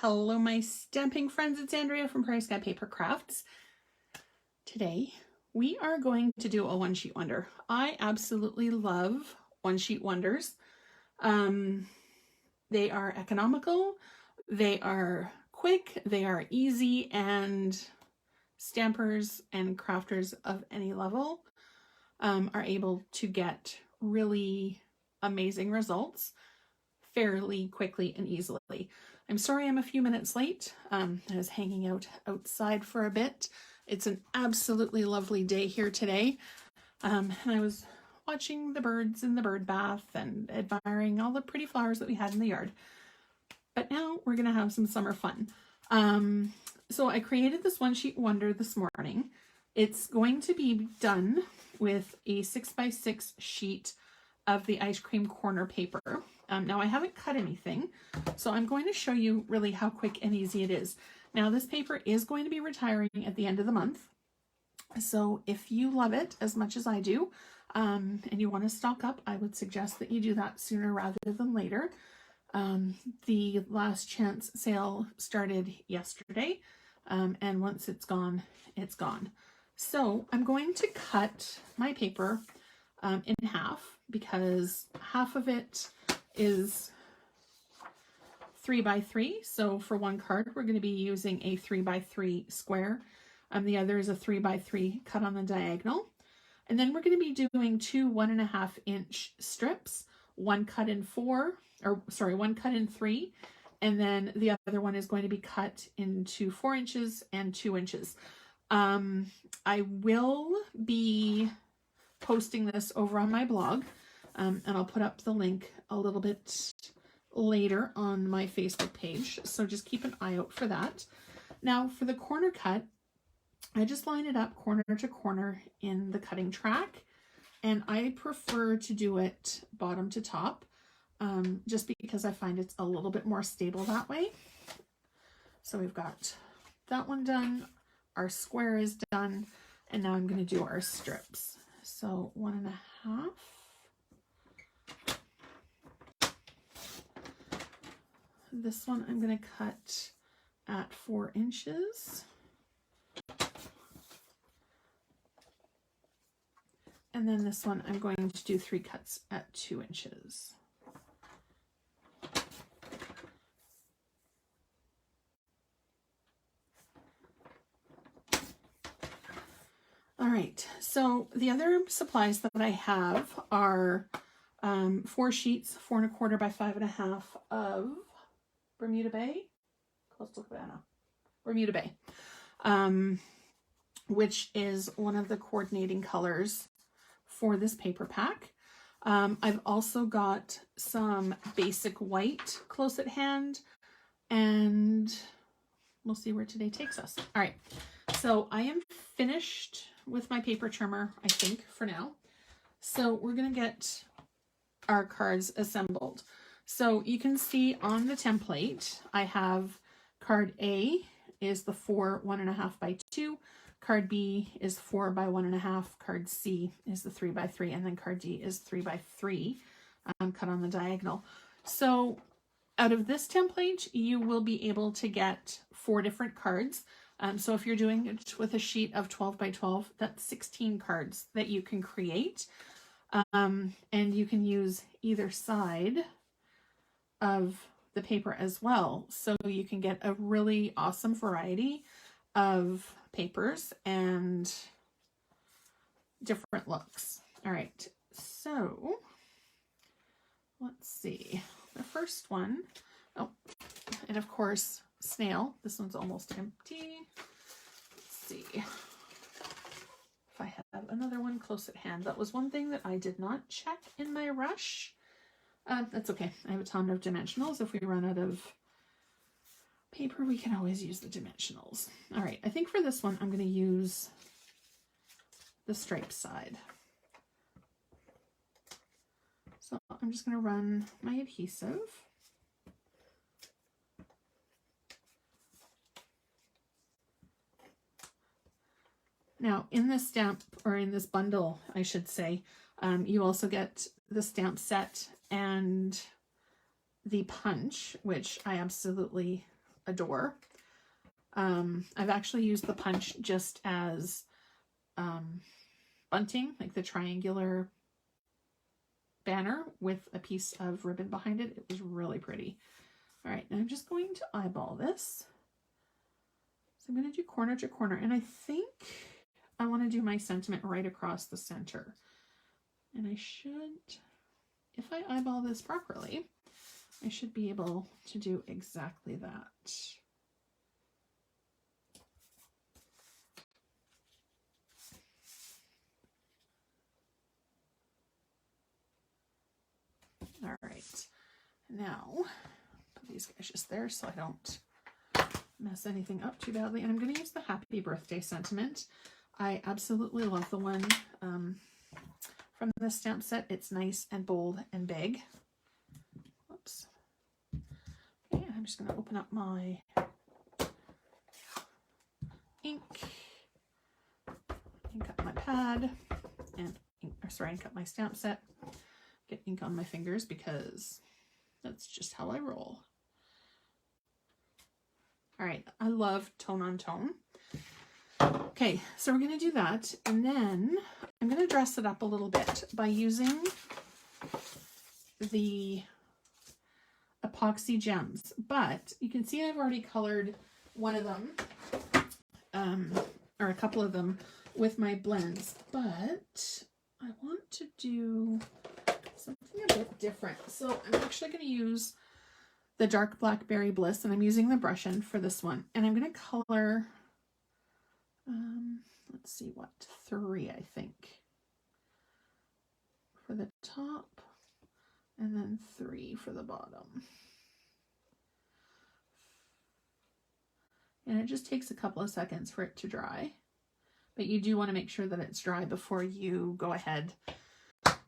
Hello, my stamping friends. It's Andrea from Prairie Sky Paper Crafts. Today, we are going to do a one-sheet wonder. I absolutely love one-sheet wonders. They are economical, they are quick, they are easy, and stampers and crafters of any level are able to get really amazing results fairly quickly and easily. I'm sorry I'm a few minutes late. I was hanging out outside for a bit. It's an absolutely lovely day here today. And I was watching the birds in the bird bath and admiring all the pretty flowers that we had in the yard. But now we're going to have some summer fun. So I created this one-sheet wonder this morning. It's going to be done with a 6x6 sheet of the Ice Cream Corner paper. Now I haven't cut anything, so I'm going to show you really how quick and easy it is. Now this paper is going to be retiring at the end of the month, so if you love it as much as I do, and you want to stock up, I would suggest that you do that sooner rather than later. The last chance sale started yesterday, and once it's gone, it's gone. So I'm going to cut my paper in half, because half of it is 3x3. So for one card, we're going to be using a 3x3 square. The other is a 3x3 cut on the diagonal. And then we're going to be doing two 1.5 inch strips, one cut in 3, and then the other one is going to be cut into 4 inches and 2 inches. I will be posting this over on my blog, and I'll put up the link a little bit later on my Facebook page, so just keep an eye out for that. Now for the corner cut, I just line it up corner to corner in the cutting track, and I prefer to do it bottom to top, just because I find it's a little bit more stable that way. So we've got that one done, our square is done, and now I'm going to do our strips. So 1.5. This one I'm going to cut at 4 inches. And then this one I'm going to do 3 cuts at 2 inches. All right, so the other supplies that I have are 4 sheets, 4.25 by 5.5 of Bermuda Bay, Coastal Cabana, Bermuda Bay, which is one of the coordinating colors for this paper pack. I've also got some basic white close at hand, and we'll see where today takes us. All right, so I am finished with my paper trimmer, I think, for now. So we're gonna get our cards assembled. So you can see on the template, I have card A is the 4 1.5 by 2, card B is 4 by 1.5, card C is the 3x3, and then card D is 3x3 cut on the diagonal. So out of this template, you will be able to get 4 different cards. So if you're doing it with a sheet of 12 by 12, that's 16 cards that you can create. And you can use either side of the paper as well. So you can get a really awesome variety of papers and different looks. All right, so let's see. The first one, oh, and of course, snail. This one's almost empty. Let's see if I have another one close at hand. That was one thing that I did not check in my rush. That's okay. I have a ton of dimensionals. If we run out of paper, we can always use the dimensionals. All right, I think for this one, I'm going to use the stripe side. So I'm just going to run my adhesive. Now, in this stamp, or in this bundle, I should say, you also get the stamp set and the punch, which I absolutely adore. I've actually used the punch just as bunting, like the triangular banner with a piece of ribbon behind it. It was really pretty. All right, now I'm just going to eyeball this. So I'm going to do corner to corner, and I think I want to do my sentiment right across the center. And I should, if I eyeball this properly, I should be able to do exactly that. All right, now put these guys just there so I don't mess anything up too badly. And I'm going to use the happy birthday sentiment. I absolutely love the one from the stamp set. It's nice and bold and big. Whoops. Okay, I'm just going to open up my ink up my pad, and ink up my stamp set. Get ink on my fingers because that's just how I roll. All right, I love tone on tone. Okay, so we're going to do that, and then I'm going to dress it up a little bit by using the epoxy gems. But you can see I've already colored one of them, or a couple of them, with my blends. But I want to do something a bit different. So I'm actually going to use the dark Blackberry Bliss, and I'm using the brush end for this one. And I'm going to color, let's see, what, 3, I think, for the top, and then 3 for the bottom. And it just takes a couple of seconds for it to dry. But you do want to make sure that it's dry before you go ahead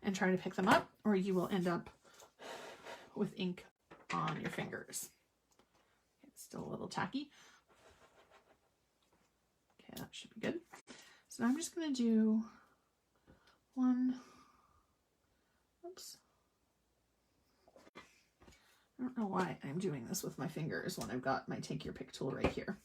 and try to pick them up, or you will end up with ink on your fingers. It's still a little tacky. Okay, that should be good. So now I'm just going to do one. Oops. I don't know why I'm doing this with my fingers when I've got my take your pick tool right here.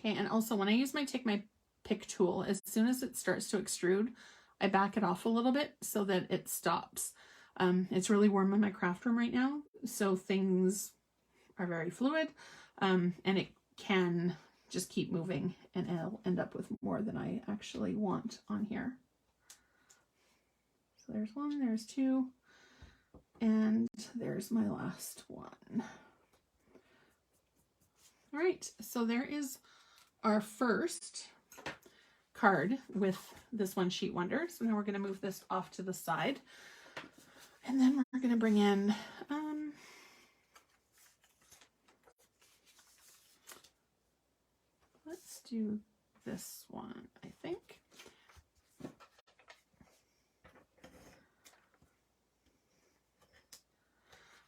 Okay, and also when I use my take my pick tool, as soon as it starts to extrude, I back it off a little bit so that it stops. It's really warm in my craft room right now, so things are very fluid, and it can just keep moving, and I'll end up with more than I actually want on here. So there's 1, there's 2, and there's my last one. All right, so there is our first card with this One Sheet Wonder. So now we're going to move this off to the side, and then we're going to bring in let's do this one, I think.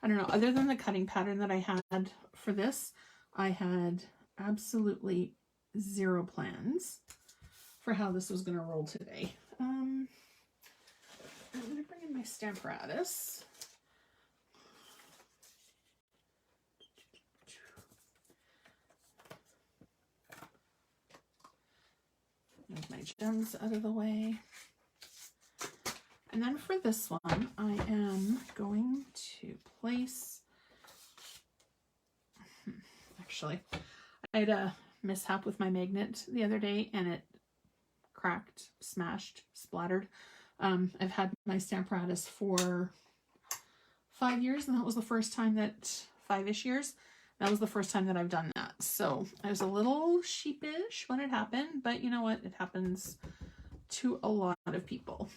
I don't know, other than the cutting pattern that I had for this, I had absolutely 0 plans for how this was going to roll today. I'm going to bring in my Stamparatus. Move my gems out of the way. And then for this one, I am going to place, actually, I had a mishap with my magnet the other day, and it cracked, smashed, splattered. I've had my Stamparatus for 5 years, and that was the first time that, 5-ish years, that was the first time that I've done that. So I was a little sheepish when it happened, but you know what? It happens to a lot of people.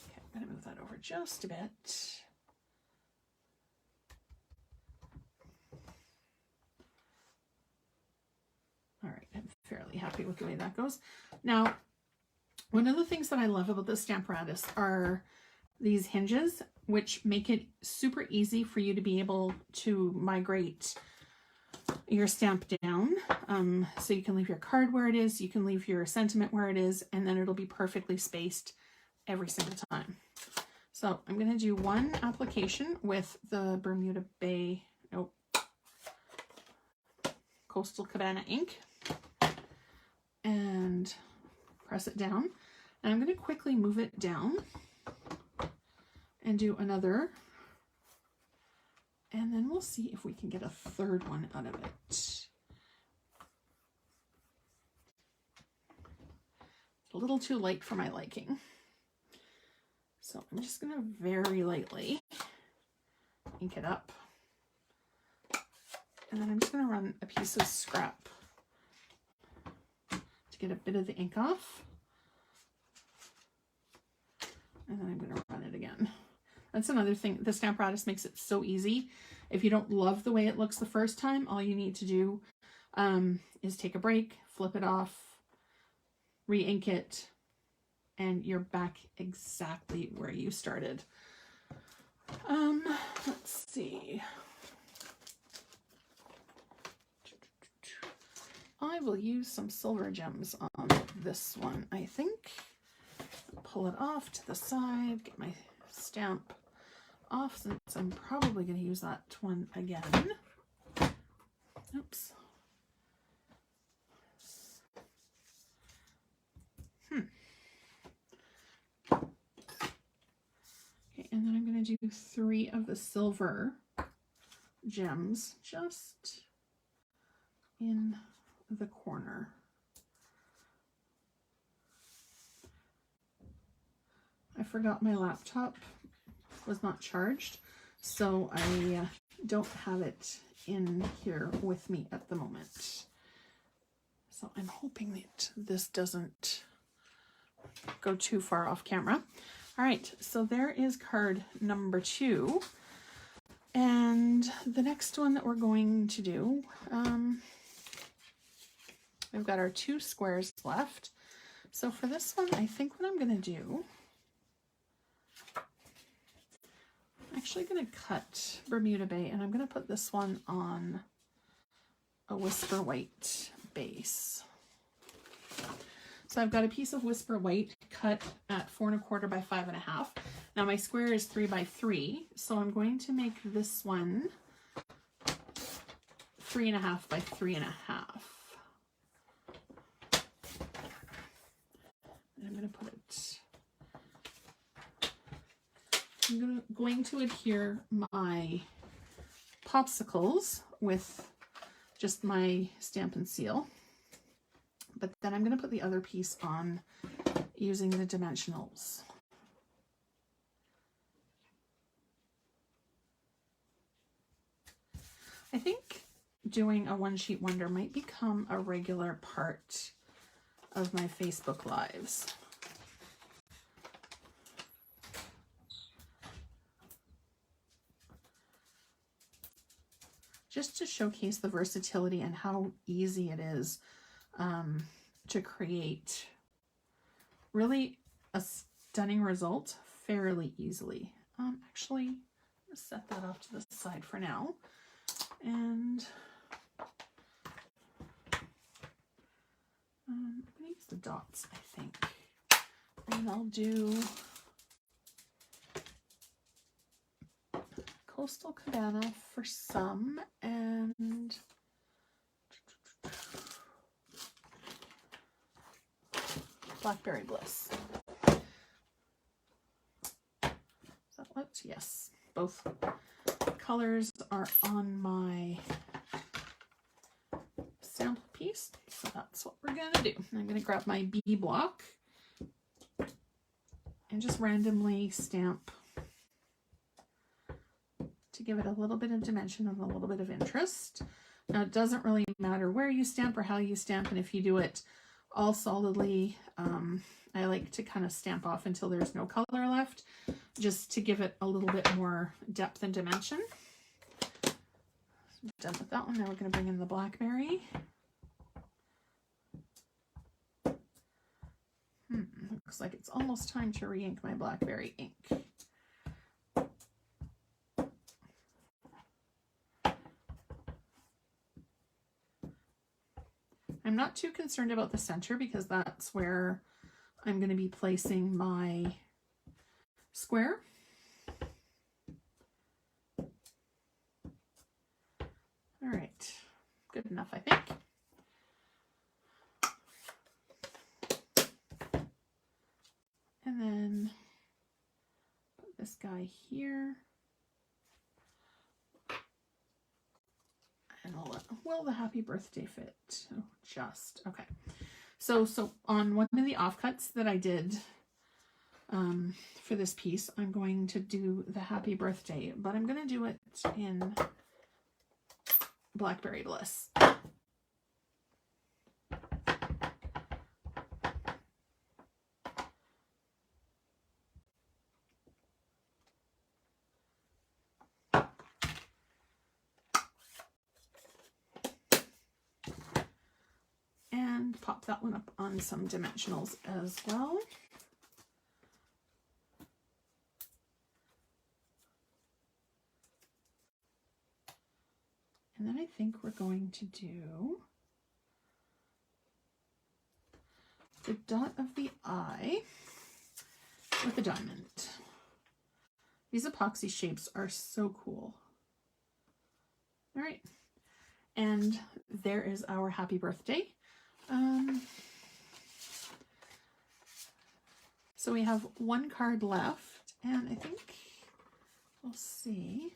Okay, I'm going to move that over just a bit. All right, I'm fairly happy with the way that goes. Now, one of the things that I love about the Stamparatus are these hinges. which make it super easy for you to be able to migrate your stamp down. So you can leave your card where it is, you can leave your sentiment where it is, and then it'll be perfectly spaced every single time. So I'm going to do one application with the Bermuda Bay, Coastal Cabana ink, and press it down. And I'm going to quickly move it down and do another. And then we'll see if we can get a third one out of it. It's a little too light for my liking. So I'm just going to very lightly ink it up. And then I'm just going to run a piece of scrap to get a bit of the ink off. And then I'm going to run it again. That's another thing. The Stamparatus makes it so easy. If you don't love the way it looks the first time, all you need to do is take a break, flip it off, re-ink it, and you're back exactly where you started. Let's see. I will use some silver gems on this one, I think. Pull it off to the side, get my stamp off since I'm probably going to use that one again. Oops. Okay, and then I'm going to do 3 of the silver gems just in the corner. I forgot my laptop was not charged, so I don't have it in here with me at the moment. So I'm hoping that this doesn't go too far off camera. All right, so there is card number 2. And the next one that we're going to do, we've got our 2 squares left. So for this one, I think what I'm going to do, I'm actually going to cut Bermuda Bay, and I'm going to put this one on a Whisper White base. So I've got a piece of Whisper White cut at 4 1/4 by 5 1/2. Now my square is 3 by 3, so I'm going to make this one 3 1/2 by 3 1/2. And I'm going to put it, I'm going to adhere my popsicles with just my Stamp and Seal. But then I'm going to put the other piece on using the dimensionals. I think doing a one sheet wonder might become a regular part of my Facebook Lives. Just to showcase the versatility and how easy it is to create really a stunning result fairly easily. Actually, I'm going to set that off to the side for now. And I'm going to use the dots, I think. And I'll do Coastal Cabana for some, and Blackberry Bliss. So let's, yes, both colors are on my sample piece, so that's what we're going to do. I'm going to grab my B block and just randomly stamp to give it a little bit of dimension and a little bit of interest. Now it doesn't really matter where you stamp or how you stamp, and if you do it all solidly, I like to kind of stamp off until there's no color left, just to give it a little bit more depth and dimension. So I'm done with that one. Now we're going to bring in the Blackberry. Looks like it's almost time to re-ink my Blackberry ink. I'm not too concerned about the center because that's where I'm going to be placing my square. All right, good enough, I think. And then put this guy here. And will the happy birthday fit? Oh, just, okay. So on one of the offcuts that I did for this piece, I'm going to do the happy birthday, but I'm going to do it in Blackberry Bliss. And pop that one up on some dimensionals as well. And then I think we're going to do the dot of the eye with a diamond. These epoxy shapes are so cool. All right, and there is our happy birthday. So we have one card left, and I think we'll see.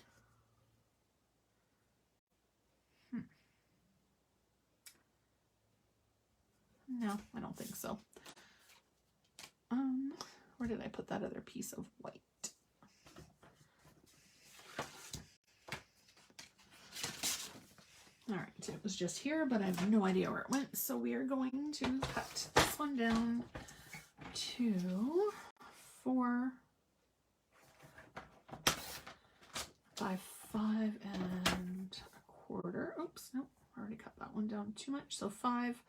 No, I don't think so. Where did I put that other piece of white? All right, it was just here, but I have no idea where it went. So we are going to cut this one down to 4 by 5 1/4. Oops, nope, I already cut that one down too much. So 5.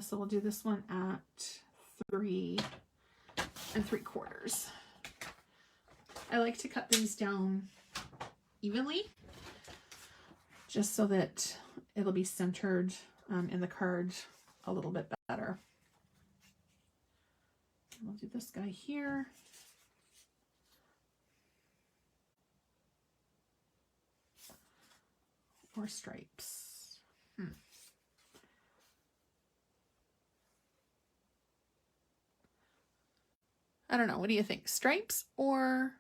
So we'll do this one at 3 3/4. I like to cut these down evenly, just so that it'll be centered in the card a little bit better. We'll do this guy here. Or stripes. I don't know. What do you think? Stripes or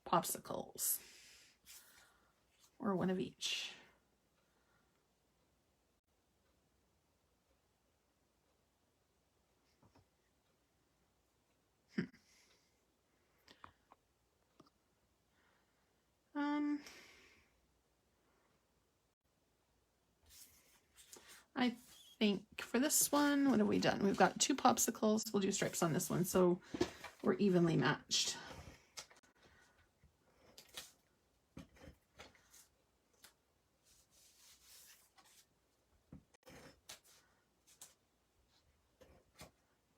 popsicles? Or one of each? I think for this one, what have we done? We've got 2 popsicles. We'll do stripes on this one, so we're evenly matched.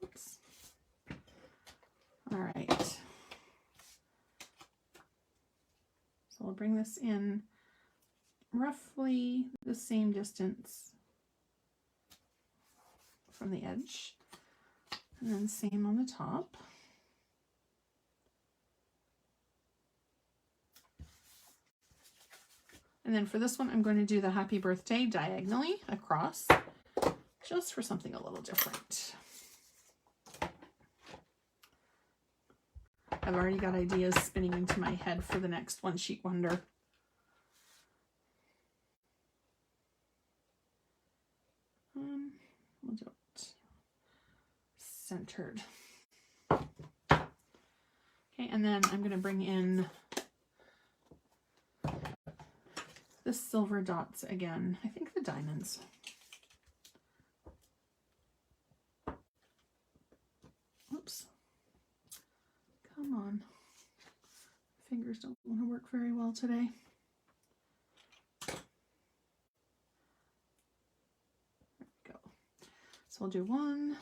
Oops. All right. So we'll bring this in roughly the same distance from the edge, and then same on the top. And then for this one, I'm going to do the happy birthday diagonally across, just for something a little different. I've already got ideas spinning into my head for the next One Sheet Wonder. We'll do it centered. Okay, and then I'm going to bring in the silver dots again. I think the diamonds. Oops. Come on. Fingers don't want to work very well today. There we go. So we'll do one.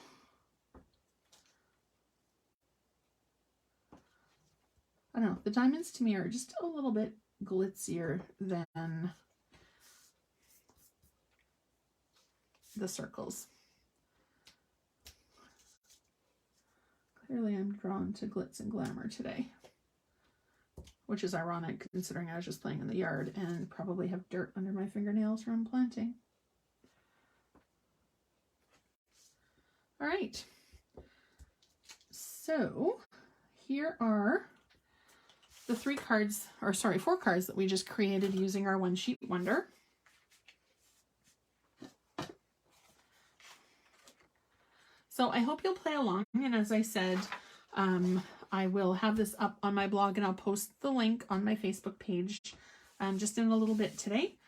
I don't know. The diamonds to me are just a little bit glitzier than the circles. Clearly I'm drawn to glitz and glamour today, which is ironic considering I was just playing in the yard and probably have dirt under my fingernails from planting. All right, so here are the 4 cards that we just created using our one sheet wonder. So I hope you'll play along, and as I said, I will have this up on my blog and I'll post the link on my Facebook page just in a little bit today.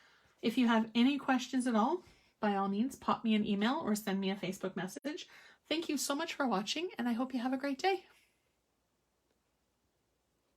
If you have any questions at all, by all means, pop me an email or send me a Facebook message. Thank you so much for watching, and I hope you have a great day.